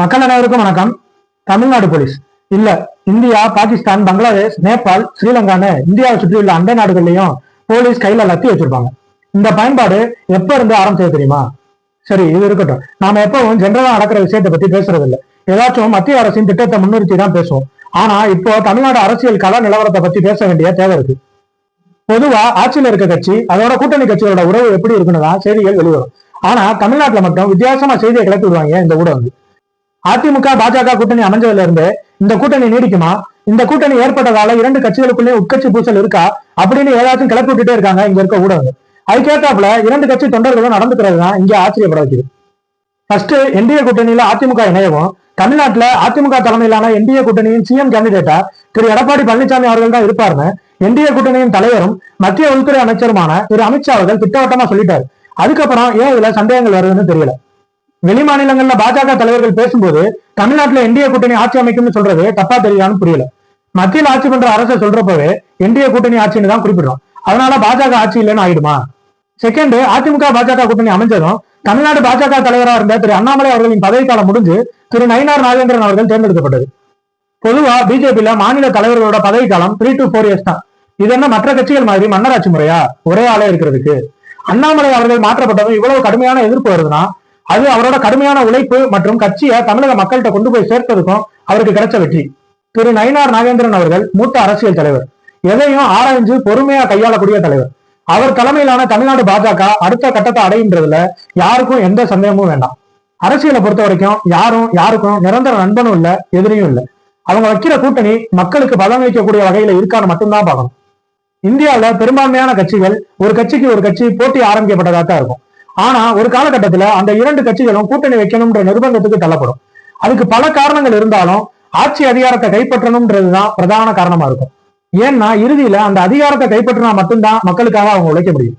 மக்கள் அனைவருக்கும் வணக்கம். தமிழ்நாடு போலீஸ் இல்ல, இந்தியா, பாகிஸ்தான், பங்களாதேஷ், நேபாள், ஸ்ரீலங்கான்னு இந்தியாவை சுற்றியுள்ள அண்டை நாடுகள்லயும் போலீஸ் கையில லத்தி வச்சிருப்பாங்க. இந்த பயன்பாடு எப்ப இருந்து ஆரம்பிச்சது தெரியுமா? சரி, இது இருக்கட்டும். நாம எப்பவும் ஜெனரலா நடக்கிற விஷயத்தை பத்தி பேசுறது இல்ல. ஏதாச்சும் மத்திய அரசின் திட்டத்தை முன்னிறுத்தி தான் பேசுவோம். ஆனா இப்போ தமிழ்நாடு அரசியல் கள நிலவரத்தை பத்தி பேச வேண்டிய தேவை இருக்கு. பொதுவா ஆட்சியில் இருக்க கட்சி அதோட கூட்டணி கட்சிகளோட உறவு எப்படி இருக்குன்னு தான் செய்திகள் வெளிவரும். ஆனா தமிழ்நாட்டுல மட்டும் வித்தியாசமா செய்தியை கிளப்பி விடுவாங்க இந்த ஊடகங்கள். அதிமுக பாஜக கூட்டணி அமைஞ்சதுல இருந்து இந்த கூட்டணி நீடிக்குமா, இந்த கூட்டணி ஏற்பட்டதால இரண்டு கட்சிகளுக்குள்ளே உட்கட்சி பூசல் இருக்கா அப்படின்னு ஏதாச்சும் கிளப்பி விட்டுட்டே இருக்காங்க இங்க இருக்க ஊடகங்கள். அதுக்கேற்றாப்புல இரண்டு கட்சி தொண்டர்களும் நடந்துக்கிறது தான் இங்க ஆச்சரியப்பட வைக்குது. ஃபர்ஸ்ட், என்டிஏ கூட்டணியில அதிமுக இணையவும் தமிழ்நாட்டுல அதிமுக தலைமையிலான என்டிஏ கூட்டணியின் சிஎம் கேண்டிடேட்டா திரு எடப்பாடி பழனிசாமி அவர்கள் தான் இருப்பாருன்னு என்டிஏ கூட்டணியின் தலைவரும் மத்திய உள்துறை அமைச்சருமான திரு அமித்ஷா அவர்கள் திட்டவட்டமா சொல்லிட்டாரு. அதுக்கப்புறம் ஏன் இதுல சந்தேகங்கள் வருதுன்னு தெரியல. வெளி மாநிலங்கள்ல பாஜக தலைவர்கள் பேசும்போது தமிழ்நாட்டுல என்டிஏ கூட்டணி ஆட்சி அமைக்கும்னு சொல்றது தப்பா தெரியான்னு புரியல. மத்தியில் ஆட்சி பண்ற அரசை சொல்றப்பவே என்டிஏ கூட்டணி ஆட்சின்னு தான் குறிப்பிடுறோம். அதனால பாஜக ஆட்சி இல்லைன்னு ஆயிடுமா? செகண்ட், அதிமுக பாஜக கூட்டணி அமைஞ்சதும் தமிழ்நாடு பாஜக தலைவராக இருந்த திரு அண்ணாமலை அவர்களின் பதவிக்காலம் முடிஞ்சு திரு நயினார் நாகேந்திரன் அவர்கள் தேர்ந்தெடுக்கப்பட்டது. பொதுவா பிஜேபியில மாநில தலைவர்களோட பதவிக்காலம் 3 to 4 years தான். இது என்ன மற்ற கட்சிகள் மாதிரி மன்னராட்சி முறையா ஒரே ஆளே இருக்கிறதுக்கு? அண்ணாமலை அவர்கள் மாற்றப்பட்டதும் இவ்வளவு கடுமையான எதிர்ப்பு வருதுன்னா அது அவரோட கடுமையான உழைப்பு மற்றும் கட்சியை தமிழக மக்கள்கிட்ட கொண்டு போய் சேர்த்ததுக்கும் அவருக்கு கிடைச்ச வெற்றி. திரு நயினார் நாகேந்திரன் அவர்கள் மூத்த அரசியல் தலைவர், எதையும் ஆராய்ஞ்சு பொறுமையா கையாளக்கூடிய தலைவர். அவர் தலைமையிலான தமிழ்நாடு பாஜக அடுத்த கட்டத்தை அடைகின்றதுல யாருக்கும் எந்த சந்தேகமும் வேண்டாம். அரசியலை பொறுத்த வரைக்கும் யாருக்கும் நிரந்தர நண்பனும் இல்ல, எதிரியும் இல்ல. அவங்க வைக்கிற கூட்டணி மக்களுக்கு பலன் அளிக்கக்கூடிய வகையில இருக்கான்னு மட்டும்தான் பார்க்கணும். இந்தியாவில பெரும்பான்மையான கட்சிகள் ஒரு கட்சிக்கு ஒரு கட்சி போட்டி ஆரம்பிக்கப்பட்டதா தான் இருக்கும். ஆனா ஒரு காலகட்டத்துல அந்த இரண்டு கட்சிகளும் கூட்டணி வைக்கணும்ன்ற நிர்பந்தத்துக்கு தள்ளப்படும். அதுக்கு பல காரணங்கள் இருந்தாலும் ஆட்சி அதிகாரத்தை கைப்பற்றணும்ன்றதுதான் பிரதான காரணமா இருக்கும். ஏன்னா இறுதியில அந்த அதிகாரத்தை கைப்பற்றினா மட்டும்தான் மக்களுக்காக அவங்க உழைக்க முடியும்.